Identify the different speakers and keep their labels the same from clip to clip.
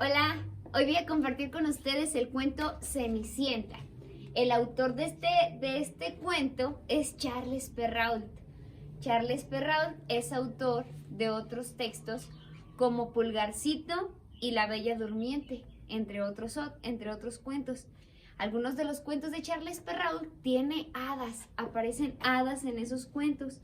Speaker 1: Hola, hoy voy a compartir con ustedes el cuento Cenicienta. El autor de este cuento es Charles Perrault. Charles Perrault es autor de otros textos como Pulgarcito y La Bella Durmiente, entre otros cuentos. Algunos de los cuentos de Charles Perrault tiene hadas, aparecen hadas en esos cuentos.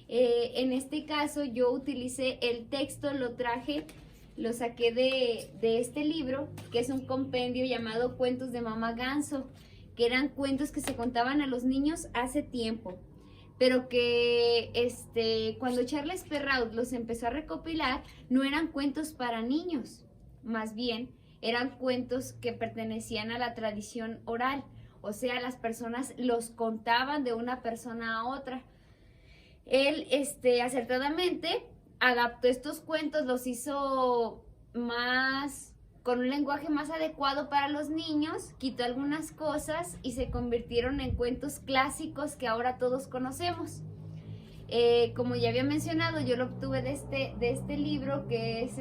Speaker 1: En este caso yo utilicé el texto, lo saqué de este libro, que es un compendio llamado Cuentos de Mamá Ganso, que eran cuentos que se contaban a los niños hace tiempo, pero que cuando Charles Perrault los empezó a recopilar, no eran cuentos para niños, más bien eran cuentos que pertenecían a la tradición oral, o sea, las personas los contaban de una persona a otra. Él, acertadamente, adaptó estos cuentos, los hizo con un lenguaje más adecuado para los niños, quitó algunas cosas y se convirtieron en cuentos clásicos que ahora todos conocemos. Como ya había mencionado, yo lo obtuve de este libro, que es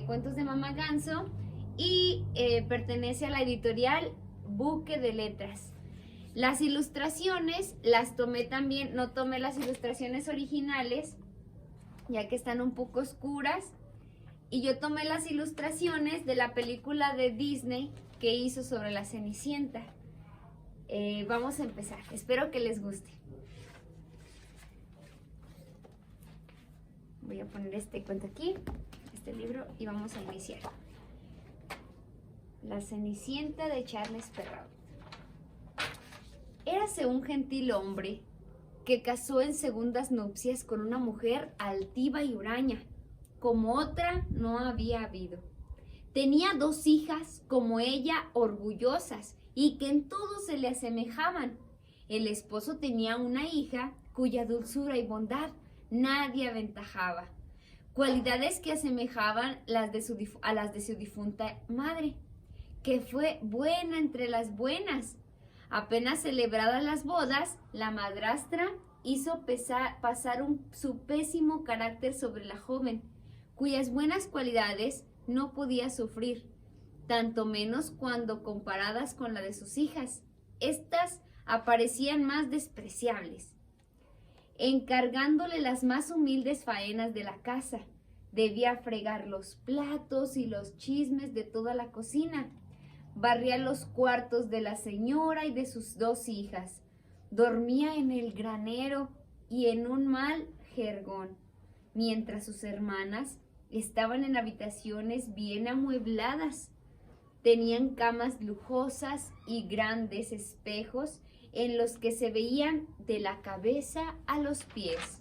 Speaker 1: Cuentos de Mamá Ganso, y pertenece a la editorial Buque de Letras. Las ilustraciones las tomé también, no tomé las ilustraciones originales, ya que están un poco oscuras, y yo tomé las ilustraciones de la película de Disney que hizo sobre la Cenicienta. Vamos a empezar, espero que les guste. Voy a poner este cuento aquí, este libro, y vamos a iniciar. La Cenicienta de Charles Perrault. Érase un gentil hombre que casó en segundas nupcias con una mujer altiva y huraña, como otra no había habido. Tenía 2 hijas como ella, orgullosas, y que en todo se le asemejaban. El esposo tenía una hija cuya dulzura y bondad nadie aventajaba, cualidades que asemejaban a las de su difunta madre, que fue buena entre las buenas. Apenas celebradas las bodas, la madrastra hizo pasar su pésimo carácter sobre la joven, cuyas buenas cualidades no podía sufrir, tanto menos cuando comparadas con la de sus hijas. Estas aparecían más despreciables. Encargándole las más humildes faenas de la casa, debía fregar los platos y los chismes de toda la cocina. Barría los cuartos de la señora y de sus 2 hijas. Dormía en el granero y en un mal jergón, mientras sus hermanas estaban en habitaciones bien amuebladas. Tenían camas lujosas y grandes espejos en los que se veían de la cabeza a los pies.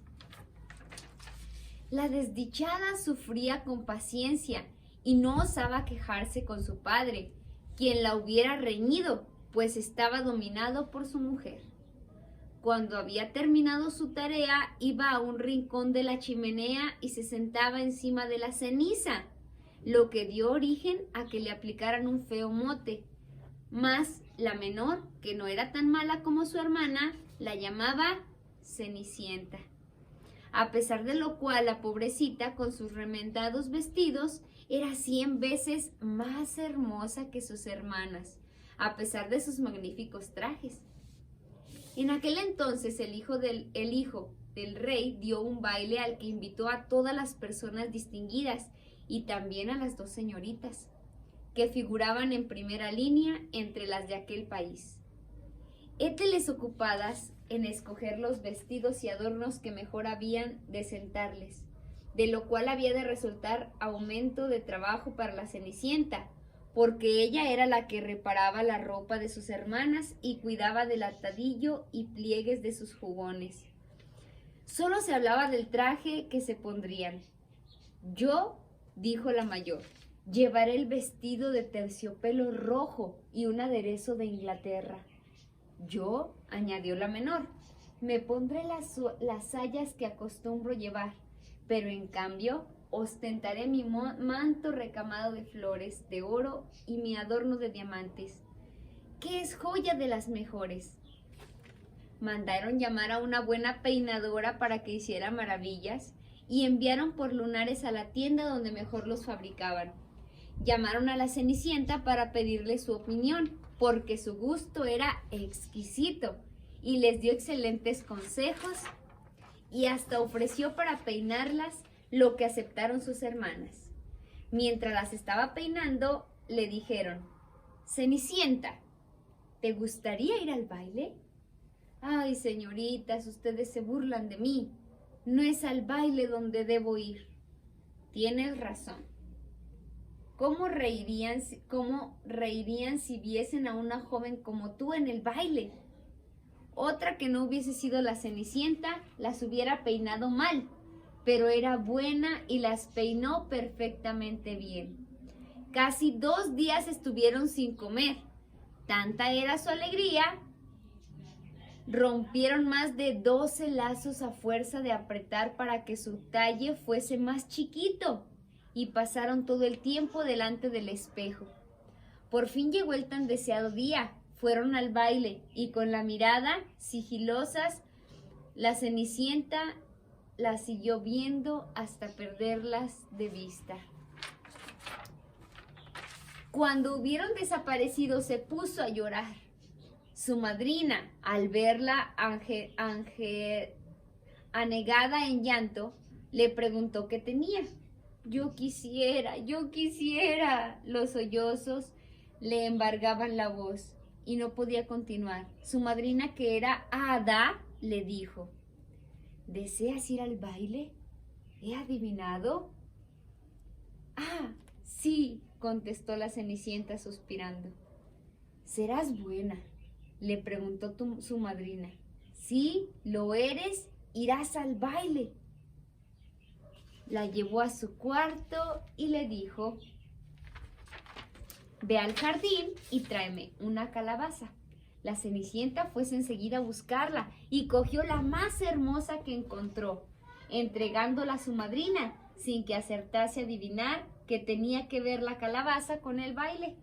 Speaker 1: La desdichada sufría con paciencia y no osaba quejarse con su padre, quien la hubiera reñido, pues estaba dominado por su mujer. Cuando había terminado su tarea, iba a un rincón de la chimenea y se sentaba encima de la ceniza, lo que dio origen a que le aplicaran un feo mote. Mas la menor, que no era tan mala como su hermana, la llamaba Cenicienta. A pesar de lo cual, la pobrecita, con sus remendados vestidos, era 100 veces más hermosa que sus hermanas, a pesar de sus magníficos trajes. En aquel entonces el hijo del rey dio un baile al que invitó a todas las personas distinguidas y también a las 2 señoritas, que figuraban en primera línea entre las de aquel país. Hételes ocupadas en escoger los vestidos y adornos que mejor habían de sentarles, de lo cual había de resultar aumento de trabajo para la Cenicienta, porque ella era la que reparaba la ropa de sus hermanas y cuidaba del atadillo y pliegues de sus jubones. Solo se hablaba del traje que se pondrían. Yo, dijo la mayor, llevaré el vestido de terciopelo rojo y un aderezo de Inglaterra. Yo, añadió la menor, me pondré las sayas que acostumbro llevar, pero en cambio ostentaré mi manto recamado de flores, de oro y mi adorno de diamantes, que es joya de las mejores. Mandaron llamar a una buena peinadora para que hiciera maravillas y enviaron por lunares a la tienda donde mejor los fabricaban. llamaron a la Cenicienta para pedirle su opinión, porque su gusto era exquisito, y les dio excelentes consejos y hasta ofreció para peinarlas, lo que aceptaron sus hermanas. Mientras las estaba peinando, le dijeron: Cenicienta, ¿te gustaría ir al baile? Ay, señoritas, ustedes se burlan de mí. No es al baile donde debo ir. Tienes razón. ¿Cómo reirían si viesen a una joven como tú en el baile? Otra que no hubiese sido la Cenicienta las hubiera peinado mal, pero era buena y las peinó perfectamente bien. Casi 2 días estuvieron sin comer. Tanta era su alegría. Rompieron más de 12 lazos a fuerza de apretar para que su talle fuese más chiquito, y pasaron todo el tiempo delante del espejo. Por fin llegó el tan deseado día. Fueron al baile y con la mirada sigilosas la Cenicienta las siguió viendo hasta perderlas de vista. Cuando hubieron desaparecido, se puso a llorar. Su madrina, al verla anegada en llanto, le preguntó qué tenía. Yo quisiera. Los sollozos le embargaban la voz y no podía continuar. Su madrina, que era hada, le dijo: ¿Deseas ir al baile? ¿He adivinado? Ah, sí, contestó la Cenicienta suspirando. ¿Serás buena?, le preguntó su madrina. Sí, lo eres, irás al baile. La llevó a su cuarto y le dijo: Ve al jardín y tráeme una calabaza. La Cenicienta fue enseguida a buscarla y cogió la más hermosa que encontró, entregándola a su madrina, sin que acertase a adivinar que tenía que ver la calabaza con el baile.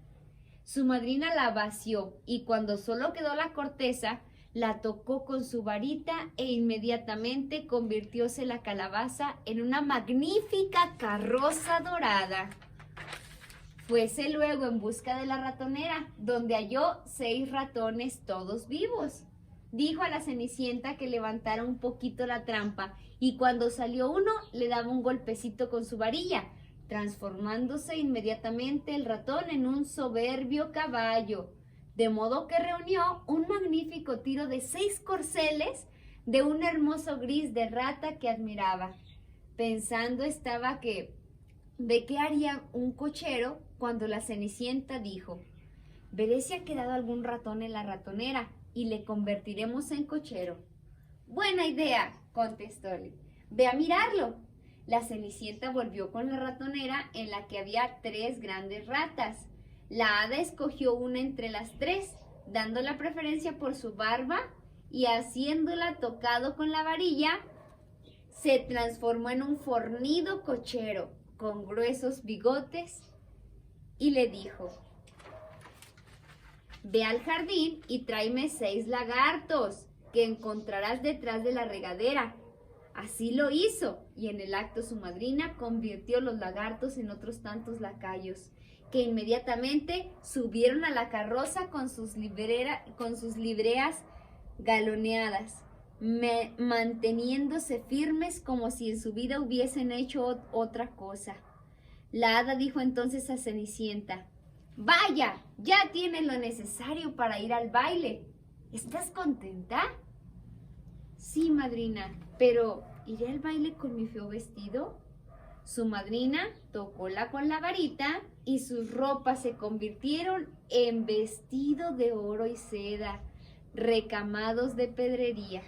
Speaker 1: Su madrina la vació y cuando solo quedó la corteza, la tocó con su varita e inmediatamente convirtióse la calabaza en una magnífica carroza dorada. Fuese luego en busca de la ratonera, donde halló 6 ratones todos vivos. Dijo a la Cenicienta que levantara un poquito la trampa y cuando salió uno le daba un golpecito con su varilla, transformándose inmediatamente el ratón en un soberbio caballo, de modo que reunió un magnífico tiro de 6 corceles de un hermoso gris de rata que admiraba. Pensando estaba de qué haría un cochero cuando la Cenicienta dijo: Veré si ha quedado algún ratón en la ratonera y le convertiremos en cochero. Buena idea, contestóle. Ve a mirarlo. La Cenicienta volvió con la ratonera en la que había 3 grandes ratas. La hada escogió una entre las 3, dando la preferencia por su barba y haciéndola tocado con la varilla, se transformó en un fornido cochero con gruesos bigotes y le dijo: Ve al jardín y tráeme 6 lagartos que encontrarás detrás de la regadera. Así lo hizo, y en el acto su madrina convirtió los lagartos en otros tantos lacayos, que inmediatamente subieron a la carroza con sus libreas galoneadas, manteniéndose firmes como si en su vida hubiesen hecho otra cosa. La hada dijo entonces a Cenicienta: Vaya, ya tienes lo necesario para ir al baile. ¿Estás contenta? Sí, madrina, pero ¿iré al baile con mi feo vestido? Su madrina tocóla con la varita y sus ropas se convirtieron en vestido de oro y seda, recamados de pedrería.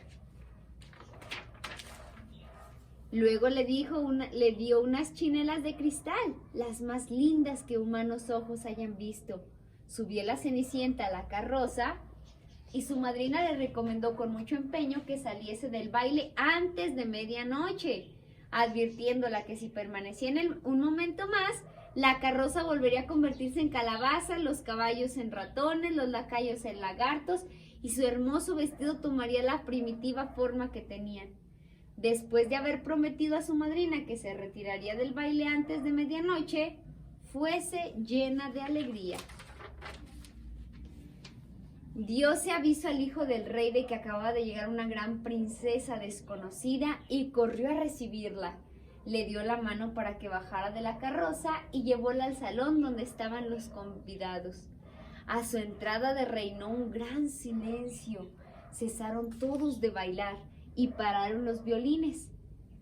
Speaker 1: Luego le dio unas chinelas de cristal, las más lindas que humanos ojos hayan visto. Subió la Cenicienta a la carroza y su madrina le recomendó con mucho empeño que saliese del baile antes de medianoche, advirtiéndola que si permanecía un momento más, la carroza volvería a convertirse en calabaza, los caballos en ratones, los lacayos en lagartos y su hermoso vestido tomaría la primitiva forma que tenían. Después de haber prometido a su madrina que se retiraría del baile antes de medianoche, fuese llena de alegría. Diose aviso al hijo del rey de que acababa de llegar una gran princesa desconocida y corrió a recibirla. Le dio la mano para que bajara de la carroza y llevóla al salón donde estaban los convidados. A su entrada reinó un gran silencio. Cesaron todos de bailar y pararon los violines.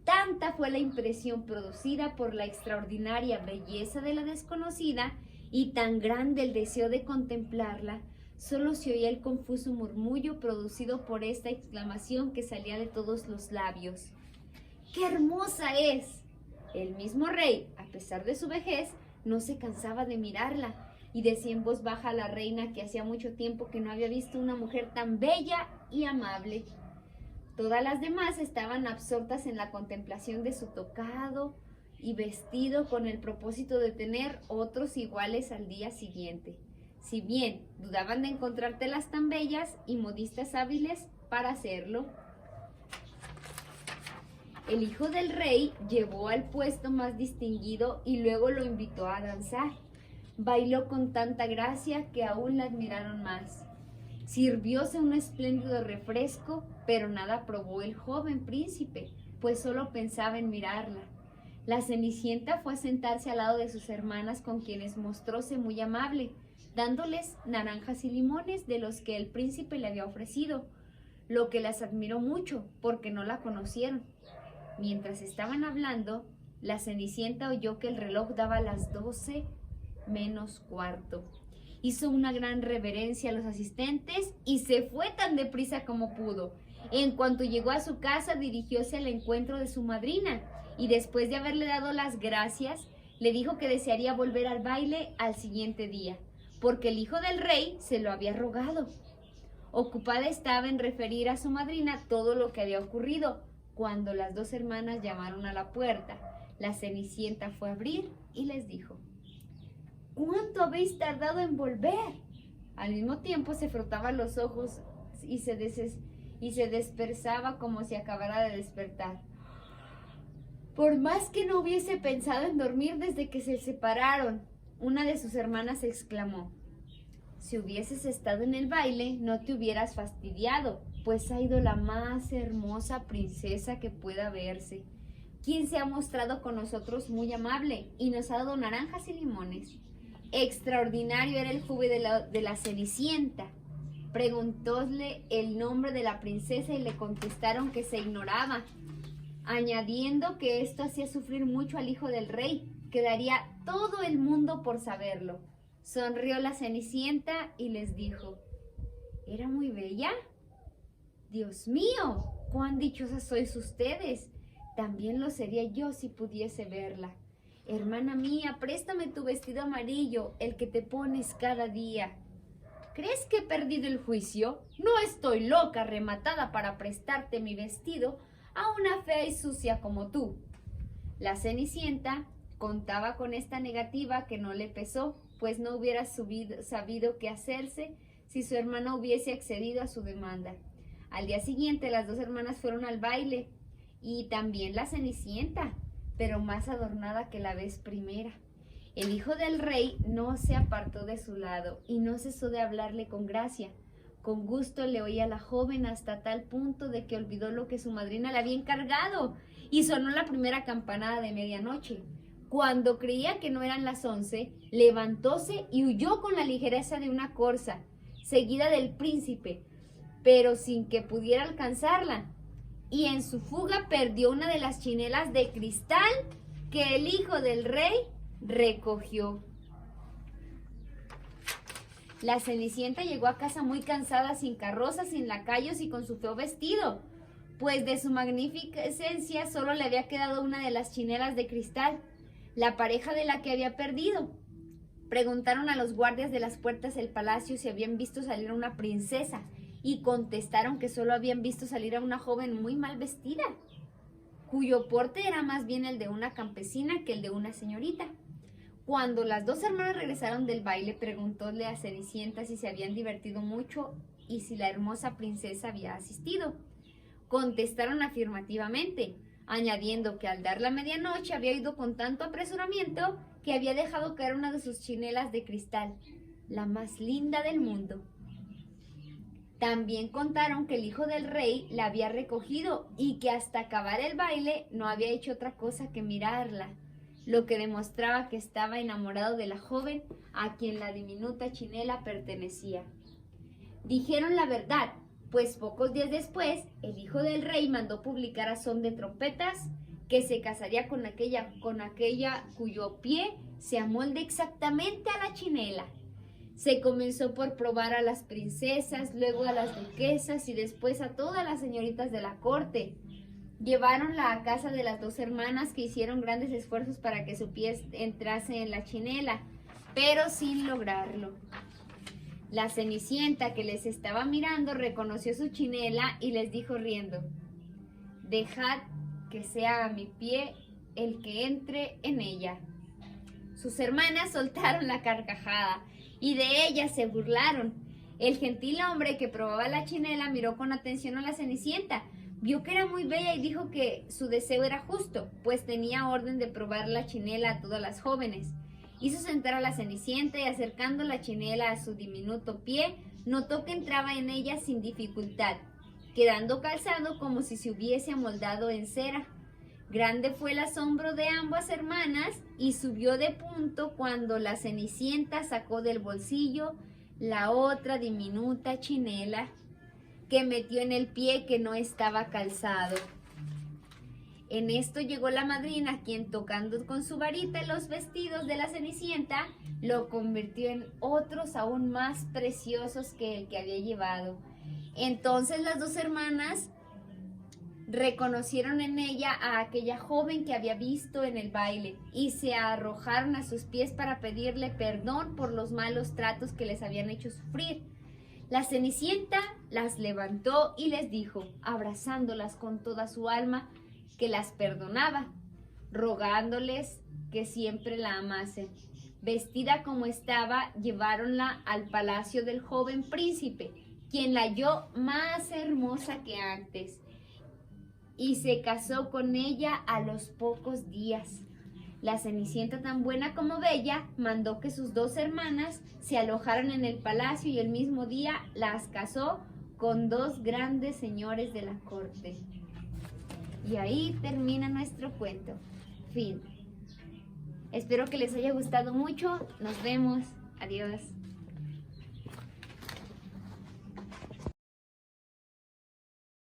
Speaker 1: Tanta fue la impresión producida por la extraordinaria belleza de la desconocida y tan grande el deseo de contemplarla, solo se oía el confuso murmullo producido por esta exclamación que salía de todos los labios. ¡Qué hermosa es! El mismo rey, a pesar de su vejez, no se cansaba de mirarla y decía en voz baja a la reina que hacía mucho tiempo que no había visto una mujer tan bella y amable. Todas las demás estaban absortas en la contemplación de su tocado y vestido con el propósito de tener otros iguales al día siguiente. Si bien dudaban de encontrártelas tan bellas y modistas hábiles para hacerlo. El hijo del rey llevó al puesto más distinguido y luego lo invitó a danzar. Bailó con tanta gracia que aún la admiraron más. Sirvióse un espléndido refresco, pero nada probó el joven príncipe, pues solo pensaba en mirarla. La Cenicienta fue a sentarse al lado de sus hermanas, con quienes mostróse muy amable, dándoles naranjas y limones de los que el príncipe le había ofrecido, lo que las admiró mucho, porque no la conocieron. Mientras estaban hablando, la Cenicienta oyó que el reloj daba las 12 menos cuarto. Hizo una gran reverencia a los asistentes y se fue tan deprisa como pudo. En cuanto llegó a su casa, dirigióse al encuentro de su madrina y después de haberle dado las gracias, le dijo que desearía volver al baile al siguiente día, porque el hijo del rey se lo había rogado. Ocupada estaba en referir a su madrina todo lo que había ocurrido, cuando las dos hermanas llamaron a la puerta. La Cenicienta fue a abrir y les dijo: ¿Cuánto habéis tardado en volver? Al mismo tiempo se frotaba los ojos y se dispersaba como si acabara de despertar. Por más que no hubiese pensado en dormir desde que se separaron, una de sus hermanas exclamó: si hubieses estado en el baile, no te hubieras fastidiado, pues ha ido la más hermosa princesa que pueda verse, quien se ha mostrado con nosotros muy amable y nos ha dado naranjas y limones. Extraordinario era el júbilo de la Cenicienta. Preguntóle el nombre de la princesa y le contestaron que se ignoraba, añadiendo que esto hacía sufrir mucho al hijo del rey, que daría todo el mundo por saberlo. Sonrió la Cenicienta y les dijo: ¿era muy bella? Dios mío, cuán dichosas sois ustedes. También lo sería yo si pudiese verla. Hermana mía, préstame tu vestido amarillo, el que te pones cada día. ¿Crees que he perdido el juicio? No estoy loca, rematada, para prestarte mi vestido a una fea y sucia como tú. La Cenicienta contaba con esta negativa, que no le pesó, pues no hubiera sabido qué hacerse si su hermana hubiese accedido a su demanda. Al día siguiente las dos hermanas fueron al baile, y también la Cenicienta, pero más adornada que la vez primera. El hijo del rey no se apartó de su lado y no cesó de hablarle con gracia. Con gusto le oía a la joven hasta tal punto de que olvidó lo que su madrina le había encargado y sonó la primera campanada de medianoche. Cuando creía que no eran las 11, levantóse y huyó con la ligereza de una corza, seguida del príncipe, pero sin que pudiera alcanzarla. Y en su fuga perdió una de las chinelas de cristal que el hijo del rey recogió. La Cenicienta llegó a casa muy cansada, sin carroza, sin lacayos y con su feo vestido, pues de su magnificencia solo le había quedado una de las chinelas de cristal, la pareja de la que había perdido. Preguntaron a los guardias de las puertas del palacio si habían visto salir a una princesa, y contestaron que solo habían visto salir a una joven muy mal vestida, cuyo porte era más bien el de una campesina que el de una señorita. Cuando las dos hermanas regresaron del baile, preguntóle a Cenicienta si se habían divertido mucho y si la hermosa princesa había asistido. Contestaron afirmativamente, añadiendo que al dar la medianoche había ido con tanto apresuramiento que había dejado caer una de sus chinelas de cristal, la más linda del mundo. También contaron que el hijo del rey la había recogido y que hasta acabar el baile no había hecho otra cosa que mirarla, lo que demostraba que estaba enamorado de la joven a quien la diminuta chinela pertenecía. Dijeron la verdad, pues pocos días después el hijo del rey mandó publicar a son de trompetas que se casaría con aquella cuyo pie se amolde exactamente a la chinela. Se comenzó por probar a las princesas, luego a las duquesas y después a todas las señoritas de la corte. Lleváronla a casa de las dos hermanas que hicieron grandes esfuerzos para que su pie entrase en la chinela, pero sin lograrlo. La Cenicienta, que les estaba mirando, reconoció su chinela y les dijo riendo: «Dejad que sea a mi pie el que entre en ella». Sus hermanas soltaron la carcajada y de ella se burlaron. El gentil hombre que probaba la chinela miró con atención a la Cenicienta, vio que era muy bella y dijo que su deseo era justo, pues tenía orden de probar la chinela a todas las jóvenes. Hizo sentar a la Cenicienta y acercando la chinela a su diminuto pie, notó que entraba en ella sin dificultad, quedando calzado como si se hubiese amoldado en cera. Grande fue el asombro de ambas hermanas y subió de punto cuando la Cenicienta sacó del bolsillo la otra diminuta chinela que metió en el pie que no estaba calzado. En esto llegó la madrina, quien tocando con su varita los vestidos de la Cenicienta, lo convirtió en otros aún más preciosos que el que había llevado. Entonces las dos hermanas reconocieron en ella a aquella joven que había visto en el baile y se arrojaron a sus pies para pedirle perdón por los malos tratos que les habían hecho sufrir. La Cenicienta las levantó y les dijo, abrazándolas con toda su alma, que las perdonaba, rogándoles que siempre la amasen. Vestida como estaba, lleváronla al palacio del joven príncipe, quien la halló más hermosa que antes, y se casó con ella a los pocos días. La Cenicienta, tan buena como bella, mandó que sus dos hermanas se alojaran en el palacio y el mismo día las casó con dos grandes señores de la corte. Y ahí termina nuestro cuento. Fin. Espero que les haya gustado mucho. Nos vemos. Adiós.